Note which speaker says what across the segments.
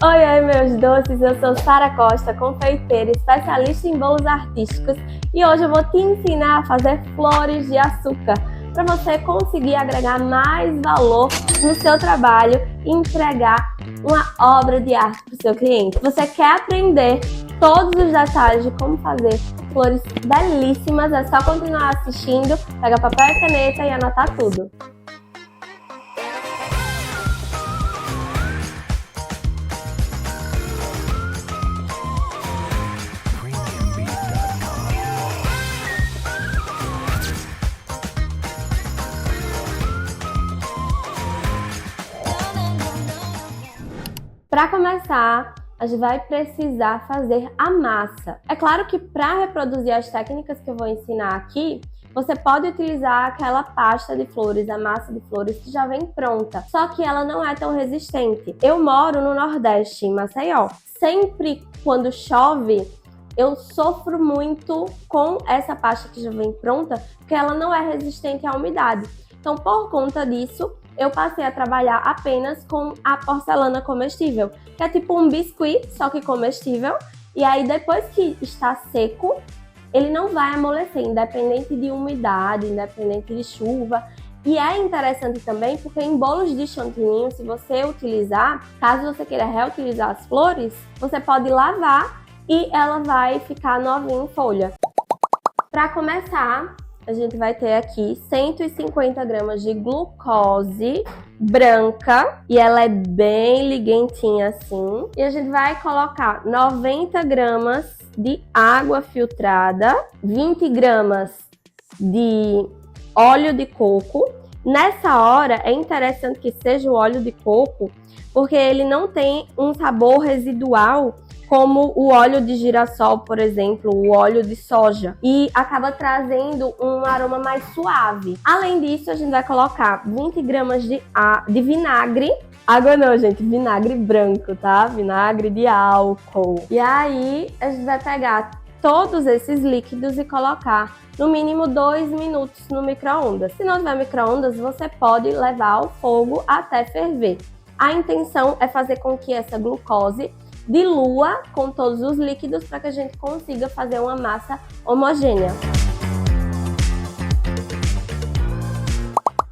Speaker 1: Oi, meus doces, eu sou Sara Costa, confeiteira, especialista em bolos artísticos e hoje eu vou te ensinar a fazer flores de açúcar para você conseguir agregar mais valor no seu trabalho e entregar uma obra de arte para o seu cliente. Você quer aprender todos os detalhes de como fazer flores belíssimas? É só continuar assistindo, pega papel e caneta e anotar tudo. Para começar, a gente vai precisar fazer a massa. É claro que para reproduzir as técnicas que eu vou ensinar aqui, você pode utilizar aquela pasta de flores, a massa de flores que já vem pronta, só que ela não é tão resistente. Eu moro no Nordeste, em Maceió. Sempre quando chove, eu sofro muito com essa pasta que já vem pronta, porque ela não é resistente à umidade. Então, por conta disso, eu passei a trabalhar apenas com a porcelana comestível, que é tipo um biscuit, só que comestível. E aí, depois que está seco, ele não vai amolecer, independente de umidade, independente de chuva. E é interessante também porque em bolos de chantilly, se você utilizar, caso você queira reutilizar as flores, você pode lavar e ela vai ficar novinha em folha. Para começar, a gente vai ter aqui 150 gramas de glucose branca e ela é bem liguentinha assim. E a gente vai colocar 90 gramas de água filtrada, 20 gramas de óleo de coco. Nessa hora é interessante que seja o óleo de coco, porque ele não tem um sabor residual como o óleo de girassol, por exemplo, o óleo de soja, e acaba trazendo um aroma mais suave. Além disso, a gente vai colocar 20 gramas de vinagre. Água não, gente, vinagre branco, tá? Vinagre de álcool. E aí, a gente vai pegar todos esses líquidos e colocar no mínimo 2 minutos no micro-ondas. Se não tiver micro-ondas, você pode levar ao fogo até ferver. A intenção é fazer com que essa glucose dilua com todos os líquidos para que a gente consiga fazer uma massa homogênea.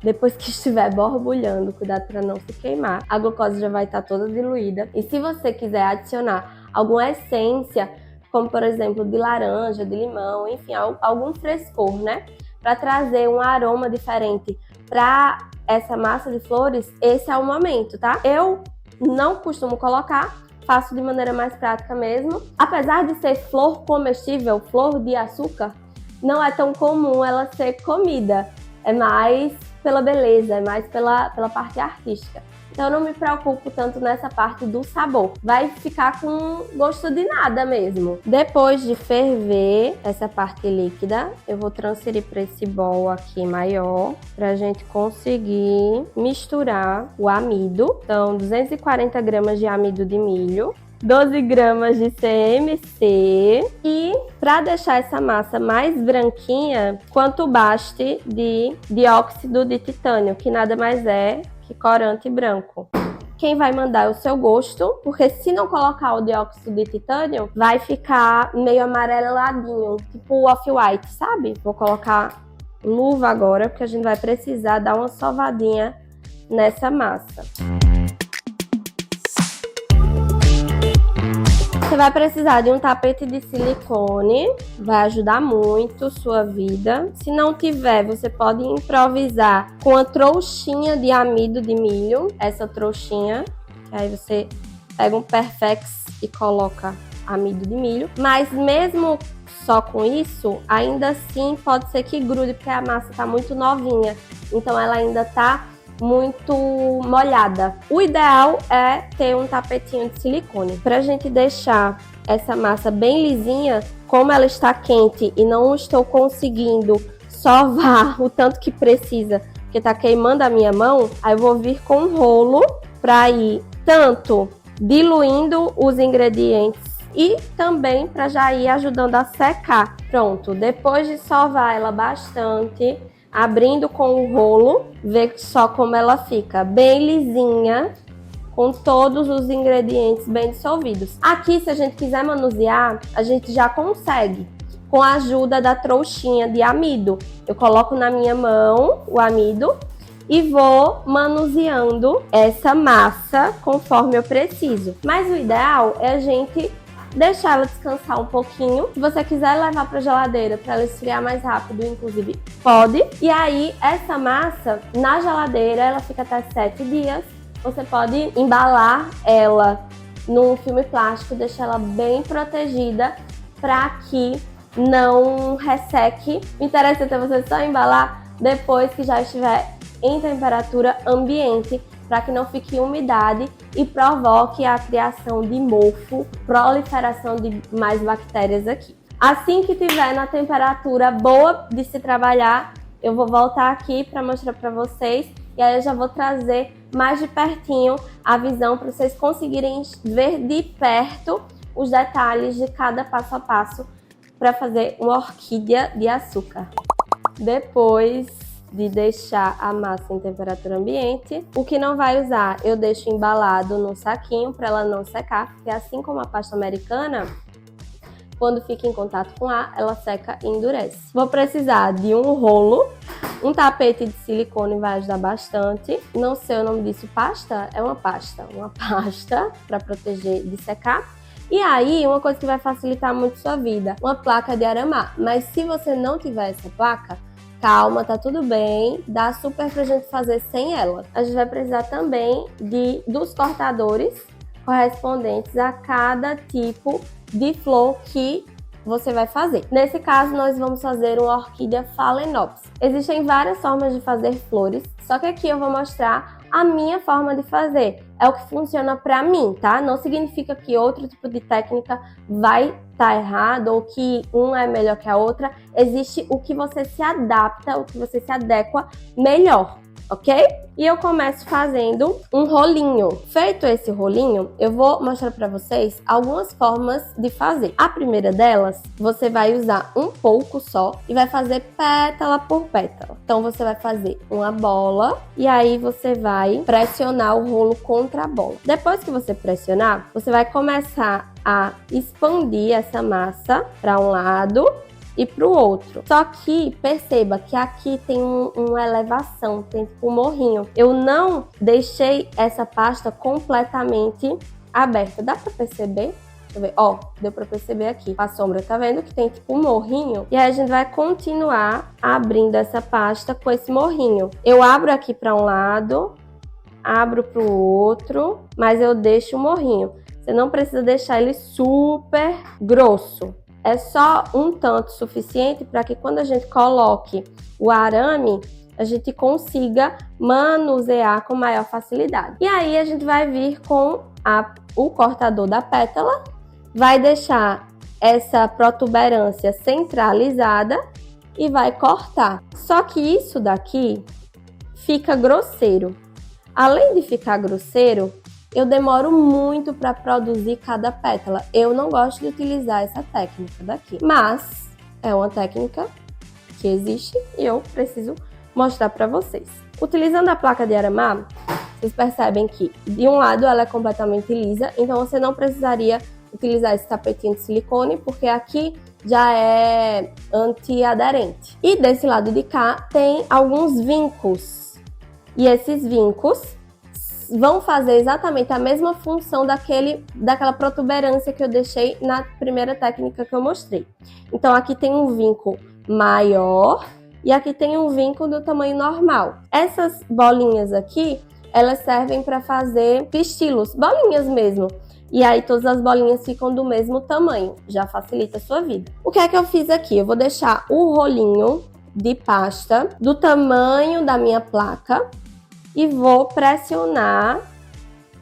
Speaker 1: Depois que estiver borbulhando, cuidado para não se queimar, a glucose já vai estar toda diluída. E se você quiser adicionar alguma essência, como por exemplo de laranja, de limão, enfim, algum frescor, né? Para trazer um aroma diferente para essa massa de flores, esse é o momento, tá? Eu não costumo colocar, faço de maneira mais prática mesmo. Apesar de ser flor comestível, flor de açúcar, não é tão comum ela ser comida. É mais pela beleza, é mais pela parte artística. Então eu não me preocupo tanto nessa parte do sabor. Vai ficar com gosto de nada mesmo. Depois de ferver essa parte líquida, eu vou transferir para esse bol aqui maior, para a gente conseguir misturar o amido. Então, 240 gramas de amido de milho, 12 gramas de CMC e para deixar essa massa mais branquinha, quanto baste de dióxido de titânio, que nada mais é que corante branco. Quem vai mandar é o seu gosto, porque se não colocar o dióxido de titânio, vai ficar meio amareladinho, tipo off-white, sabe? Vou colocar luva agora, porque a gente vai precisar dar uma sovadinha nessa massa. Você vai precisar de um tapete de silicone, vai ajudar muito sua vida. Se não tiver, você pode improvisar com a trouxinha de amido de milho, essa trouxinha. Aí você pega um Perfex e coloca amido de milho. Mas mesmo só com isso, ainda assim pode ser que grude, porque a massa tá muito novinha. Então ela ainda tá muito molhada. O ideal é ter um tapetinho de silicone. Para a gente deixar essa massa bem lisinha, como ela está quente e não estou conseguindo sovar o tanto que precisa, porque tá queimando a minha mão, aí eu vou vir com um rolo para ir tanto diluindo os ingredientes e também para já ir ajudando a secar. Pronto, depois de sovar ela bastante, abrindo com o rolo, ver só como ela fica bem lisinha, com todos os ingredientes bem dissolvidos. Aqui, se a gente quiser manusear, a gente já consegue, com a ajuda da trouxinha de amido. Eu coloco na minha mão o amido e vou manuseando essa massa conforme eu preciso. Mas o ideal é a gente deixar ela descansar um pouquinho. Se você quiser levar para a geladeira para ela esfriar mais rápido, inclusive, pode. E aí, essa massa, na geladeira, ela fica até 7 dias. Você pode embalar ela num filme plástico, deixar ela bem protegida para que não resseque. O interessante é você só embalar depois que já estiver em temperatura ambiente, para que não fique umidade e provoque a criação de mofo, proliferação de mais bactérias aqui. Assim que tiver na temperatura boa de se trabalhar, eu vou voltar aqui para mostrar para vocês, e aí eu já vou trazer mais de pertinho a visão para vocês conseguirem ver de perto os detalhes de cada passo a passo para fazer uma orquídea de açúcar. Depois de deixar a massa em temperatura ambiente, o que não vai usar eu deixo embalado no saquinho para ela não secar, porque assim como a pasta americana, quando fica em contato com ar, ela seca e endurece. Vou precisar de um rolo, um tapete de silicone vai ajudar bastante. Não sei o nome disso, pasta? É uma pasta para proteger de secar. E aí, uma coisa que vai facilitar muito sua vida, uma placa de aramar. Mas se você não tiver essa placa, calma, tá tudo bem, dá super pra gente fazer sem ela. A gente vai precisar também dos cortadores correspondentes a cada tipo de flor que você vai fazer. Nesse caso, nós vamos fazer uma orquídea Phalaenopsis. Existem várias formas de fazer flores, só que aqui eu vou mostrar a minha forma de fazer. É o que funciona pra mim, tá? Não significa que outro tipo de técnica vai estar errado ou que uma é melhor que a outra. Existe o que você se adapta, o que você se adequa melhor, ok? E eu começo fazendo um rolinho. Feito esse rolinho, eu vou mostrar para vocês algumas formas de fazer. A primeira delas, você vai usar um pouco só e vai fazer pétala por pétala. Então, você vai fazer uma bola e aí você vai pressionar o rolo contra a bola. Depois que você pressionar, você vai começar a expandir essa massa para um lado e para o outro. Só que perceba que aqui tem uma elevação, tem tipo um morrinho. Eu não deixei essa pasta completamente aberta. Dá para perceber? Deixa eu ver. Ó, deu para perceber aqui. A sombra, tá vendo que tem tipo um morrinho? E aí a gente vai continuar abrindo essa pasta com esse morrinho. Eu abro aqui para um lado, abro para o outro, mas eu deixo o morrinho. Você não precisa deixar ele super grosso. É só um tanto suficiente para que quando a gente coloque o arame, a gente consiga manusear com maior facilidade. E aí a gente vai vir com o cortador da pétala, vai deixar essa protuberância centralizada e vai cortar. Só que isso daqui fica grosseiro. Além de ficar grosseiro, eu demoro muito para produzir cada pétala. Eu não gosto de utilizar essa técnica daqui, mas é uma técnica que existe e eu preciso mostrar para vocês. Utilizando a placa de aramar, vocês percebem que de um lado ela é completamente lisa, então você não precisaria utilizar esse tapetinho de silicone, porque aqui já é antiaderente. E desse lado de cá tem alguns vincos, e esses vincos vão fazer exatamente a mesma função daquela protuberância que eu deixei na primeira técnica que eu mostrei. Então aqui tem um vinco maior e aqui tem um vinco do tamanho normal. Essas bolinhas aqui, elas servem para fazer pistilos, bolinhas mesmo. E aí todas as bolinhas ficam do mesmo tamanho, já facilita a sua vida. O que é que eu fiz aqui? Eu vou deixar o rolinho de pasta do tamanho da minha placa e vou pressionar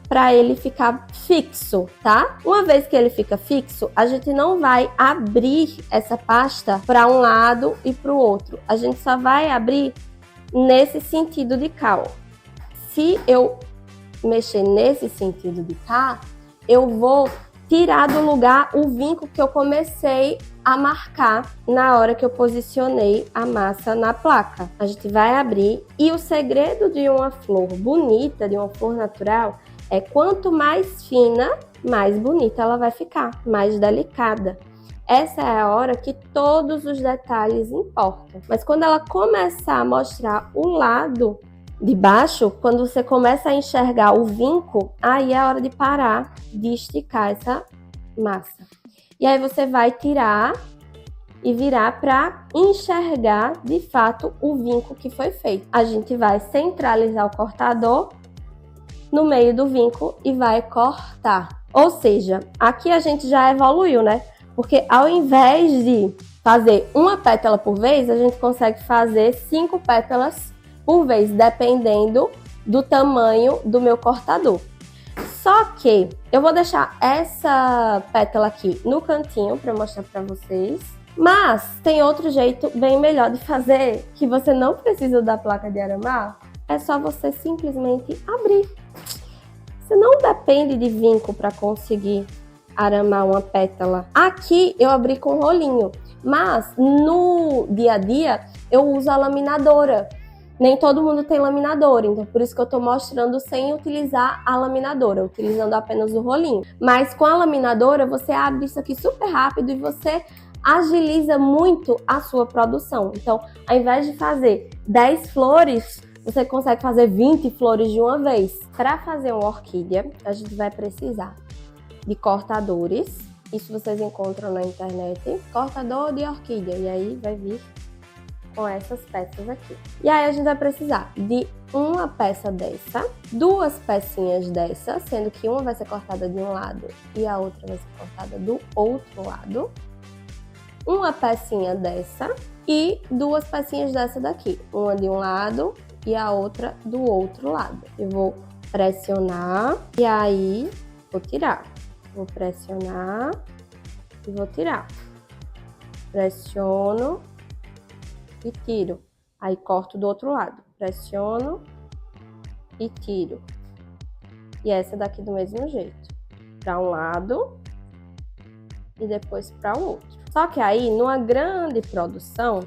Speaker 1: para ele ficar fixo, tá? Uma vez que ele fica fixo, a gente não vai abrir essa pasta para um lado e para o outro. A gente só vai abrir nesse sentido de cá, ó. Se eu mexer nesse sentido de cá, eu vou tirar do lugar o vinco que eu comecei a marcar na hora que eu posicionei a massa na placa. A gente vai abrir e o segredo de uma flor bonita, de uma flor natural, Quanto mais fina, mais bonita ela vai ficar, mais delicada. Essa é a hora que todos os detalhes importam. Mas quando ela começar a mostrar o lado de baixo, quando você começa a enxergar o vinco, aí é a hora de parar de esticar essa massa. E aí você vai tirar e virar para enxergar de fato o vinco que foi feito. A gente vai centralizar o cortador no meio do vinco e vai cortar. Ou seja, aqui a gente já evoluiu, né? Porque ao invés de fazer uma pétala por vez, a gente consegue fazer 5 pétalas por vez, dependendo do tamanho do meu cortador. Só que eu vou deixar essa pétala aqui no cantinho para mostrar para vocês. Mas tem outro jeito bem melhor de fazer, que você não precisa da placa de aramar, é só você simplesmente abrir. Você não depende de vinco para conseguir aramar uma pétala. Aqui eu abri com rolinho, mas no dia a dia eu uso a laminadora. Nem todo mundo tem laminadora, então por isso que eu tô mostrando sem utilizar a laminadora, utilizando apenas o rolinho. Mas com a laminadora você abre isso aqui super rápido e você agiliza muito a sua produção. Então, ao invés de fazer 10 flores, você consegue fazer 20 flores de uma vez. Para fazer uma orquídea, a gente vai precisar de cortadores. Isso vocês encontram na internet. Cortador de orquídea. E aí vai vir com essas peças aqui. E aí a gente vai precisar de uma peça dessa, 2 pecinhas dessa, sendo que uma vai ser cortada de um lado e a outra vai ser cortada do outro lado. Uma pecinha dessa e 2 pecinhas dessa daqui. Uma de um lado e a outra do outro lado. Eu vou pressionar e aí vou tirar. Vou pressionar e vou tirar. Pressiono e tiro. Aí corto do outro lado. Pressiono e tiro. E essa daqui do mesmo jeito. Para um lado e depois para o outro. Só que aí, numa grande produção,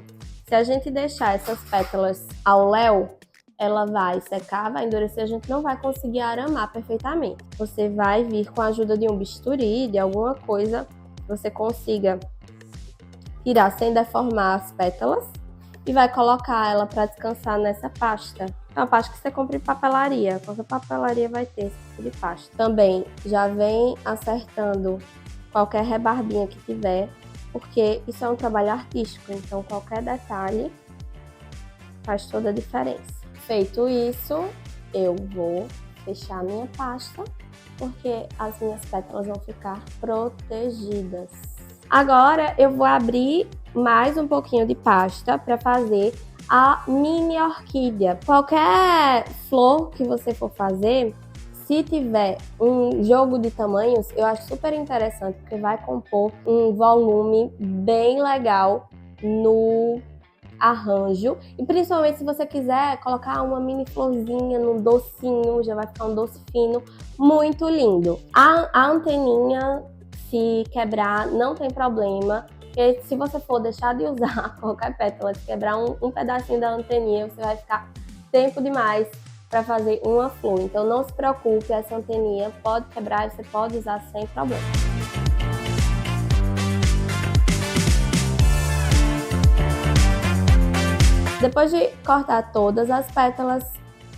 Speaker 1: se a gente deixar essas pétalas ao léu, ela vai secar, vai endurecer, a gente não vai conseguir aramar perfeitamente. Você vai vir com a ajuda de um bisturi, de alguma coisa que você consiga tirar sem deformar as pétalas e vai colocar ela para descansar nessa pasta. É uma pasta que você compra em papelaria. Qualquer papelaria vai ter esse tipo de pasta. Também já vem acertando qualquer rebarbinha que tiver, porque isso é um trabalho artístico, então qualquer detalhe faz toda a diferença. Feito isso, eu vou fechar minha pasta, porque as minhas pétalas vão ficar protegidas. Agora eu vou abrir mais um pouquinho de pasta para fazer a mini orquídea. Qualquer flor que você for fazer, se tiver um jogo de tamanhos, eu acho super interessante, porque vai compor um volume bem legal no arranjo. E principalmente se você quiser colocar uma mini florzinha no docinho, já vai ficar um doce fino, muito lindo. A anteninha, se quebrar, não tem problema, porque se você for deixar de usar qualquer pétala, se quebrar um pedacinho da anteninha, você vai ficar tempo demais para fazer uma flor. Então não se preocupe, essa anteninha pode quebrar e você pode usar sem problema. Depois de cortar todas as pétalas,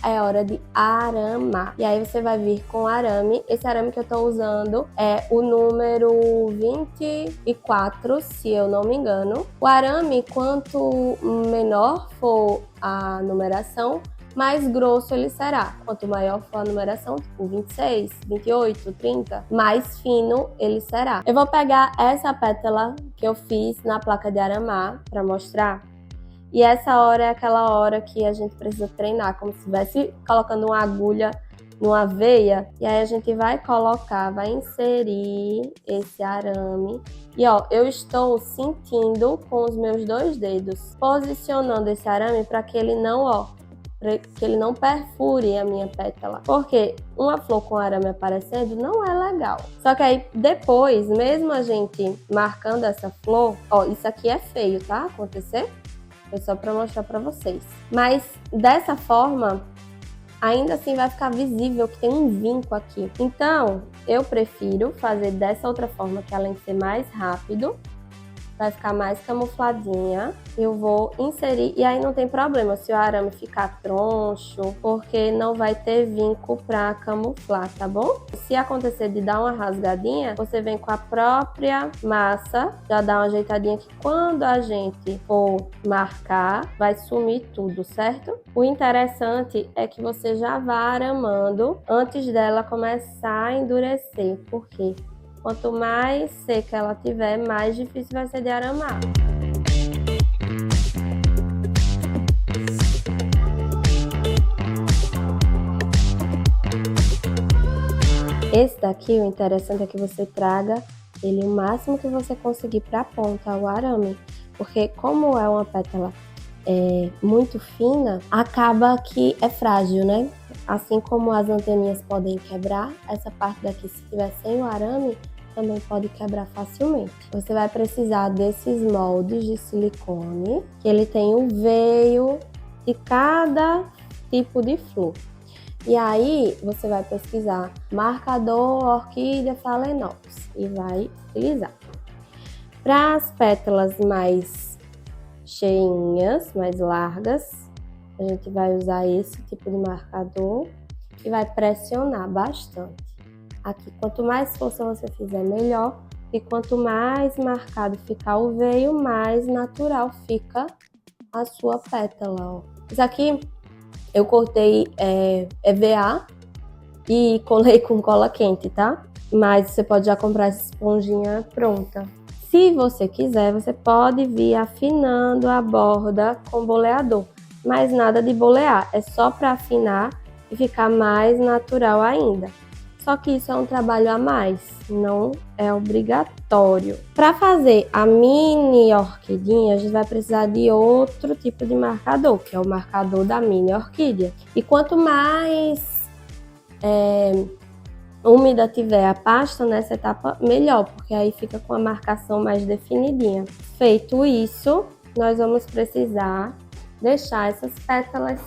Speaker 1: é hora de aramar. E aí você vai vir com arame. Esse arame que eu tô usando é o número 24, se eu não me engano. O arame, quanto menor for a numeração, mais grosso ele será. Quanto maior for a numeração, tipo 26, 28, 30, mais fino ele será. Eu vou pegar essa pétala que eu fiz na placa de aramar para mostrar. E essa hora é aquela hora que a gente precisa treinar, como se estivesse colocando uma agulha numa veia. E aí a gente vai colocar, vai inserir esse arame. E ó, eu estou sentindo com os meus 2 dedos, posicionando esse arame para que ele não, que ele não perfure a minha pétala. Porque uma flor com arame aparecendo não é legal. Só que aí depois, mesmo a gente marcando essa flor, ó, isso aqui é feio, tá? Acontecer. Foi só para mostrar para vocês. Mas dessa forma, ainda assim vai ficar visível que tem um vinco aqui. Então, eu prefiro fazer dessa outra forma, que além de ser mais rápido, vai ficar mais camufladinha. Eu vou inserir, e aí não tem problema se o arame ficar troncho, porque não vai ter vinco pra camuflar, tá bom? Se acontecer de dar uma rasgadinha, você vem com a própria massa, já dá uma ajeitadinha que quando a gente for marcar, vai sumir tudo, certo? O interessante é que você já vá aramando antes dela começar a endurecer, porque quanto mais seca ela tiver, mais difícil vai ser de aramar. Esse daqui, o interessante é que você traga ele o máximo que você conseguir para a ponta, o arame. Porque como é uma pétala muito fina, acaba que é frágil, né? Assim como as anteninhas podem quebrar, essa parte daqui, se tiver sem o arame, também pode quebrar facilmente. Você vai precisar desses moldes de silicone, que ele tem o veio de cada tipo de flor. E aí, você vai pesquisar marcador orquídea Phalaenopsis e vai utilizar. Para as pétalas mais cheinhas, mais largas, a gente vai usar esse tipo de marcador e vai pressionar bastante. Aqui, quanto mais força você fizer, melhor. E quanto mais marcado ficar o veio, mais natural fica a sua pétala, ó. Isso aqui eu cortei EVA e colei com cola quente, tá? Mas você pode já comprar essa esponjinha pronta. Se você quiser, você pode vir afinando a borda com boleador. Mas nada de bolear, é só para afinar e ficar mais natural ainda. Só que isso é um trabalho a mais, não é obrigatório. Para fazer a mini orquidinha, a gente vai precisar de outro tipo de marcador, que é o marcador da mini orquídea. E quanto mais úmida tiver a pasta nessa etapa, melhor, porque aí fica com a marcação mais definidinha. Feito isso, nós vamos precisar deixar essas pétalas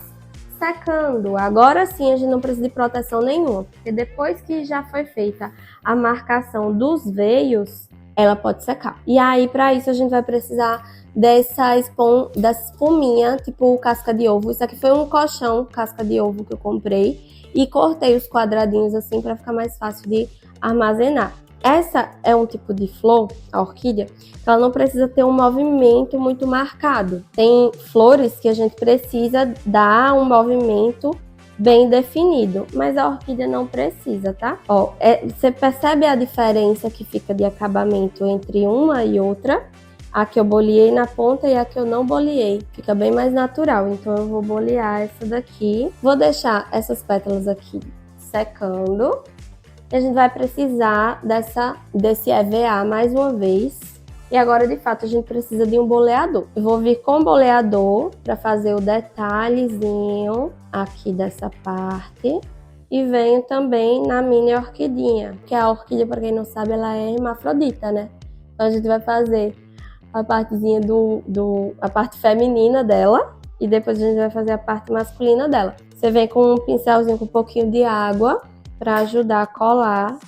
Speaker 1: secando. Agora sim a gente não precisa de proteção nenhuma, porque depois que já foi feita a marcação dos veios, ela pode secar. E aí para isso a gente vai precisar dessa espuminha, tipo casca de ovo. Isso aqui foi um colchão casca de ovo que eu comprei e cortei os quadradinhos assim para ficar mais fácil de armazenar. Essa é um tipo de flor, a orquídea, que ela não precisa ter um movimento muito marcado. Tem flores que a gente precisa dar um movimento bem definido, mas a orquídea não precisa, tá? Ó, você percebe a diferença que fica de acabamento entre uma e outra? A que eu boleei na ponta e a que eu não boleei. Fica bem mais natural, então eu vou bolear essa daqui. Vou deixar essas pétalas aqui secando. E a gente vai precisar desse EVA mais uma vez. E agora, de fato, a gente precisa de um boleador. Eu vou vir com o boleador para fazer o detalhezinho aqui dessa parte. E venho também na mini orquidinha, que a orquídea, para quem não sabe, ela é hermafrodita, né? Então a gente vai fazer a partezinha a parte feminina dela. E depois a gente vai fazer a parte masculina dela. Você vem com um pincelzinho com um pouquinho de água para ajudar a colar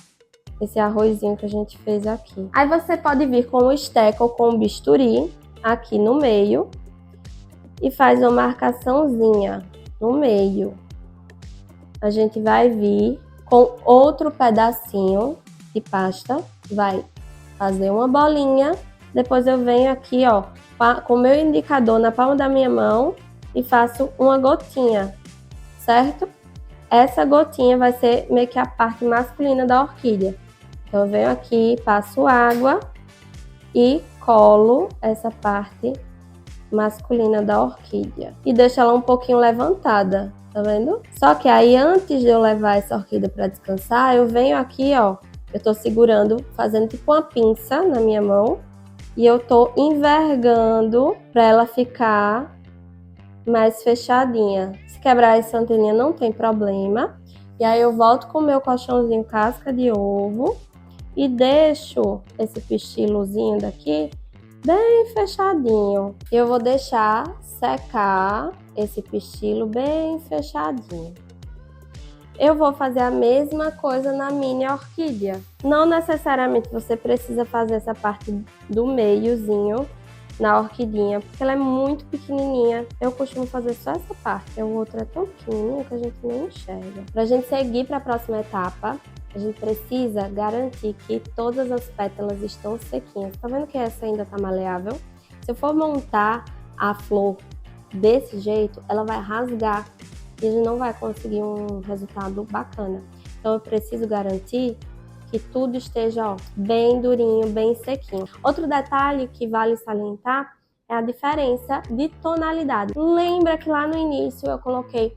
Speaker 1: esse arrozinho que a gente fez aqui. Aí você pode vir com o esteco ou com o bisturi aqui no meio e faz uma marcaçãozinha no meio. A gente vai vir com outro pedacinho de pasta, vai fazer uma bolinha, depois eu venho aqui, ó, com o meu indicador na palma da minha mão e faço uma gotinha, certo? Essa gotinha vai ser meio que a parte masculina da orquídea. Então eu venho aqui, passo água e colo essa parte masculina da orquídea. E deixo ela um pouquinho levantada, tá vendo? Só que aí antes de eu levar essa orquídea para descansar, eu venho aqui, ó, eu tô segurando, fazendo tipo uma pinça na minha mão. E eu tô envergando para ela ficar mais fechadinha. Se quebrar essa anteninha não tem problema. E aí eu volto com o meu colchãozinho casca de ovo e deixo esse pistilozinho daqui bem fechadinho. Eu vou deixar secar esse pistilo bem fechadinho. Eu vou fazer a mesma coisa na mini orquídea. Não necessariamente você precisa fazer essa parte do meiozinho na orquidinha, porque ela é muito pequenininha. Eu costumo fazer só essa parte, o outro é tão pequenininho que a gente nem enxerga. Pra gente seguir para a próxima etapa, a gente precisa garantir que todas as pétalas estão sequinhas. Tá vendo que essa ainda tá maleável? Se eu for montar a flor desse jeito, ela vai rasgar e a gente não vai conseguir um resultado bacana. Então eu preciso garantir que tudo esteja bem durinho, bem sequinho. Outro detalhe que vale salientar é a diferença de tonalidade. Lembra que lá no início eu coloquei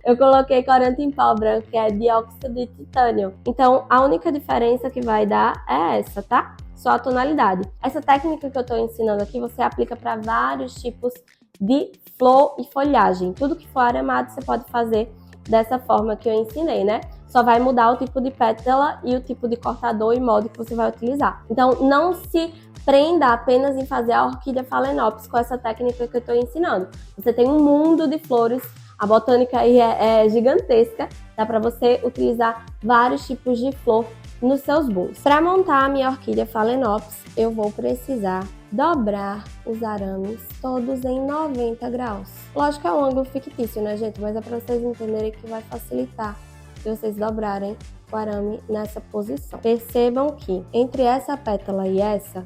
Speaker 1: corante em pó branco, que é dióxido de titânio. Então a única diferença que vai dar é essa, tá? Só a tonalidade. Essa técnica que eu estou ensinando aqui, você aplica para vários tipos de flor e folhagem. Tudo que for aramado você pode fazer dessa forma que eu ensinei, né? Só vai mudar o tipo de pétala e o tipo de cortador e molde que você vai utilizar. Então, não se prenda apenas em fazer a orquídea Phalaenopsis com essa técnica que eu estou ensinando. Você tem um mundo de flores, a botânica aí é gigantesca, dá para você utilizar vários tipos de flor nos seus bulbos. Para montar a minha orquídea Phalaenopsis, eu vou precisar dobrar os arames todos em 90 graus. Lógico que é um ângulo fictício, né, gente? Mas é para vocês entenderem que vai facilitar se vocês dobrarem o arame nessa posição. Percebam que entre essa pétala e essa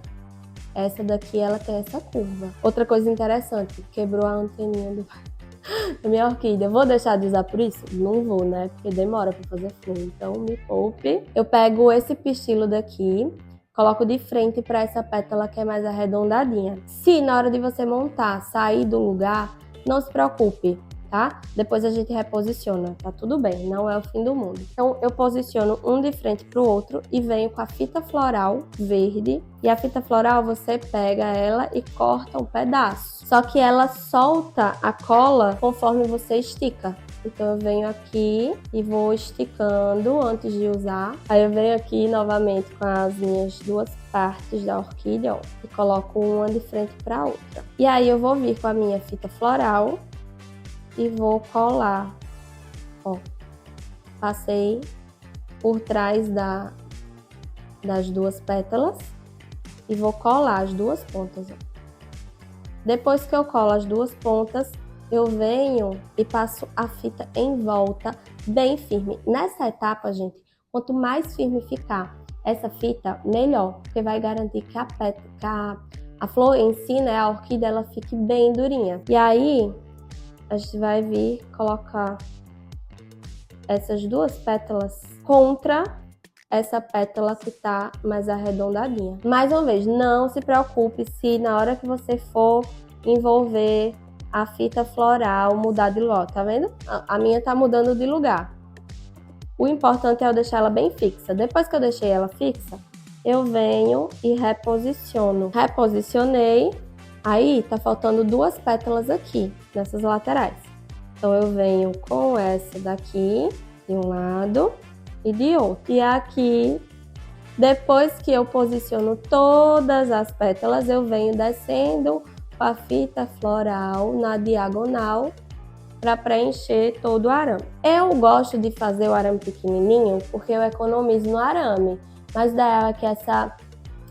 Speaker 1: daqui ela tem essa curva. Outra coisa interessante, quebrou a anteninha da minha orquídea. Vou deixar de usar por isso? Não vou, né? Porque demora para fazer flor, então me poupe. Eu pego esse pistilo daqui, coloco de frente para essa pétala que é mais arredondadinha. Se na hora de você montar sair do lugar, não se preocupe, tá? Depois a gente reposiciona, tá tudo bem, não é o fim do mundo. Então eu posiciono um de frente pro outro e venho com a fita floral verde. E a fita floral você pega ela e corta um pedaço. Só que ela solta a cola conforme você estica. Então eu venho aqui e vou esticando antes de usar. Aí eu venho aqui novamente com as minhas duas partes da orquídea, ó, e coloco uma de frente para a outra. E aí eu vou vir com a minha fita floral e vou colar, ó. Passei por trás das duas pétalas e vou colar as duas pontas, ó. Depois que eu colo as duas pontas, eu venho e passo a fita em volta bem firme. Nessa etapa, gente, quanto mais firme ficar essa fita, melhor, porque vai garantir que a flor em si, né, a orquídea, ela fique bem durinha. E aí a gente vai vir colocar essas duas pétalas contra essa pétala que tá mais arredondadinha. Mais uma vez, não se preocupe se na hora que você for envolver a fita floral mudar de lugar, tá vendo? A minha tá mudando de lugar. O importante é eu deixar ela bem fixa. Depois que eu deixei ela fixa, eu venho e reposiciono. Reposicionei. Aí tá faltando duas pétalas aqui, nessas laterais. Então eu venho com essa daqui, de um lado e de outro. E aqui, depois que eu posiciono todas as pétalas, eu venho descendo com a fita floral na diagonal para preencher todo o arame. Eu gosto de fazer o arame pequenininho porque eu economizo no arame, mas daí é que essa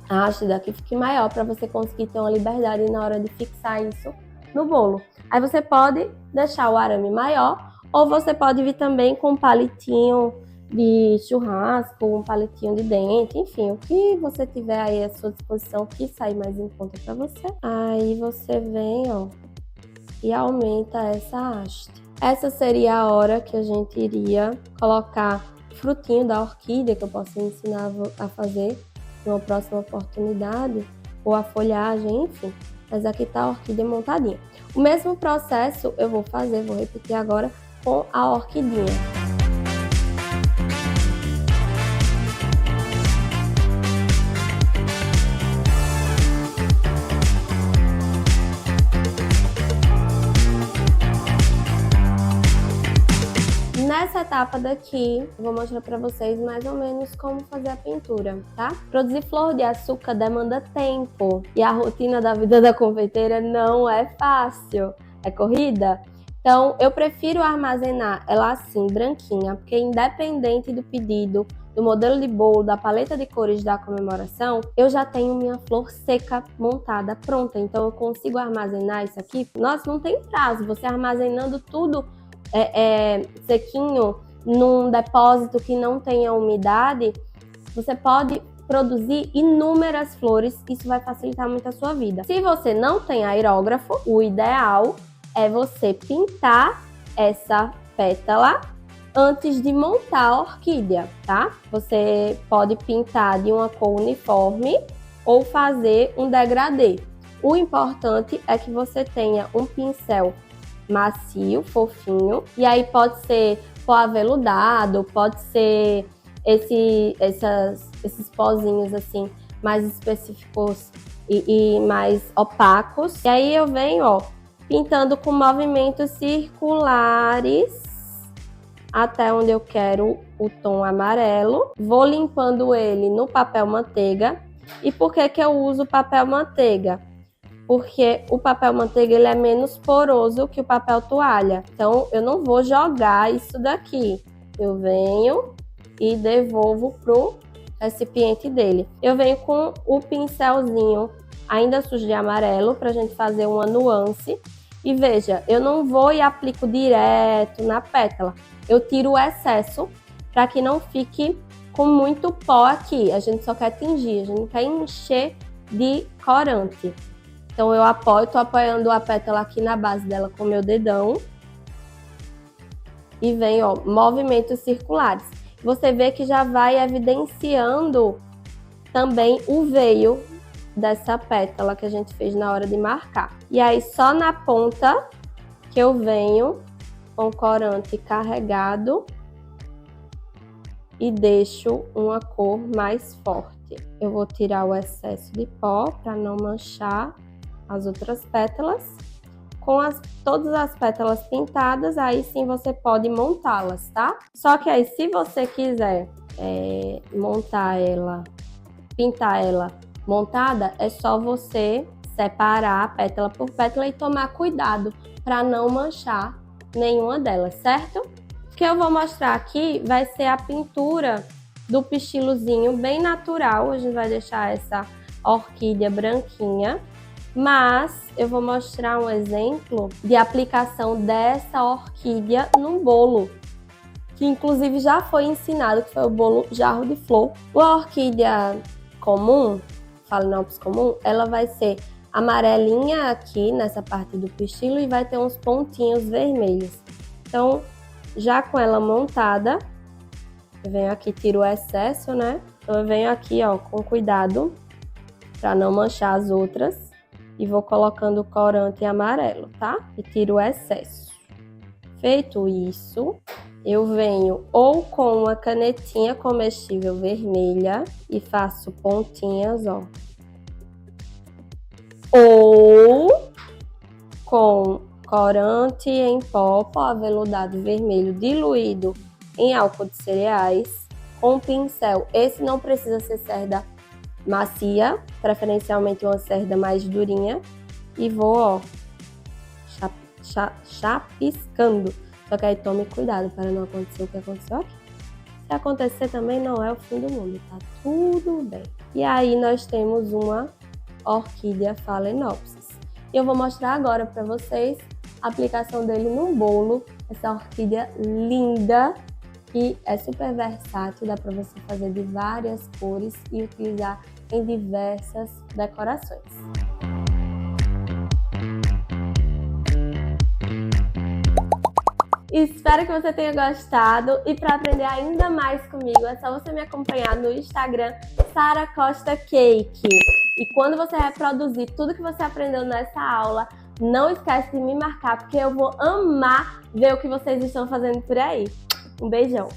Speaker 1: haste daqui fique maior para você conseguir ter uma liberdade na hora de fixar isso no bolo. Aí você pode deixar o arame maior ou você pode vir também com um palitinho de churrasco, um palitinho de dente, enfim, o que você tiver aí à sua disposição que sair mais em conta para você. Aí você vem, ó, e aumenta essa haste. Essa seria a hora que a gente iria colocar frutinho da orquídea, que eu posso ensinar a fazer numa próxima oportunidade, ou a folhagem, enfim. Mas aqui tá a orquídea montadinha. O mesmo processo eu vou repetir agora com a orquidinha. Nessa etapa daqui, eu vou mostrar para vocês mais ou menos como fazer a pintura, tá? Produzir flor de açúcar demanda tempo e a rotina da vida da confeiteira não é fácil, é corrida. Então, eu prefiro armazenar ela assim, branquinha, porque independente do pedido, do modelo de bolo, da paleta de cores da comemoração, eu já tenho minha flor seca montada, pronta. Então, eu consigo armazenar isso aqui. Nossa, não tem prazo. Você armazenando tudo sequinho num depósito que não tenha umidade, você pode produzir inúmeras flores. Isso vai facilitar muito a sua vida. Se você não tem aerógrafo, o ideal é você pintar essa pétala antes de montar a orquídea, tá? Você pode pintar de uma cor uniforme ou fazer um degradê. O importante é que você tenha um pincel macio, fofinho, e aí pode ser pó aveludado, pode ser esses pozinhos assim, mais específicos e mais opacos. E aí eu venho, ó, pintando com movimentos circulares até onde eu quero o tom amarelo. Vou limpando ele no papel manteiga. E por que que eu uso papel manteiga? Porque o papel manteiga ele é menos poroso que o papel toalha. Então, eu não vou jogar isso daqui. Eu venho e devolvo pro recipiente dele. Eu venho com o pincelzinho ainda sujo de amarelo pra gente fazer uma nuance. E veja, eu não vou e aplico direto na pétala. Eu tiro o excesso para que não fique com muito pó aqui. A gente só quer tingir, a gente não quer encher de corante. Então eu tô apoiando a pétala aqui na base dela com o meu dedão. E vem, ó, movimentos circulares. Você vê que já vai evidenciando também o veio dessa pétala que a gente fez na hora de marcar. E aí só na ponta que eu venho com o corante carregado e deixo uma cor mais forte. Eu vou tirar o excesso de pó para não manchar as outras pétalas. Com todas as pétalas pintadas, aí sim você pode montá-las, tá? Só que aí se você quiser montar ela, pintar ela montada, é só você separar pétala por pétala e tomar cuidado para não manchar nenhuma delas, certo? O que eu vou mostrar aqui vai ser a pintura do pistilozinho bem natural. A gente vai deixar essa orquídea branquinha, mas eu vou mostrar um exemplo de aplicação dessa orquídea num bolo, que inclusive já foi ensinado, que foi o bolo jarro de flor. A orquídea comum, Phalaenopsis comum, ela vai ser amarelinha aqui nessa parte do pistilo e vai ter uns pontinhos vermelhos. Então, já com ela montada, eu venho aqui, tiro o excesso, né? Então, eu venho aqui, ó, com cuidado para não manchar as outras e vou colocando o corante amarelo, tá? E tiro o excesso. Feito isso, eu venho ou com uma canetinha comestível vermelha e faço pontinhas, ó. Ou com corante em pó aveludado vermelho diluído em álcool de cereais, com pincel. Esse não precisa ser cerda macia, preferencialmente uma cerda mais durinha. E vou, ó, chapiscando. Só que aí tome cuidado para não acontecer o que aconteceu aqui. Se acontecer também não é o fim do mundo, tá tudo bem. E aí nós temos uma orquídea Phalaenopsis. E eu vou mostrar agora para vocês a aplicação dele num bolo. Essa orquídea linda e é super versátil, dá para você fazer de várias cores e utilizar em diversas decorações. Espero que você tenha gostado e para aprender ainda mais comigo é só você me acompanhar no Instagram Sara Costa Cake. E quando você reproduzir tudo que você aprendeu nessa aula, não esquece de me marcar porque eu vou amar ver o que vocês estão fazendo por aí. Um beijão!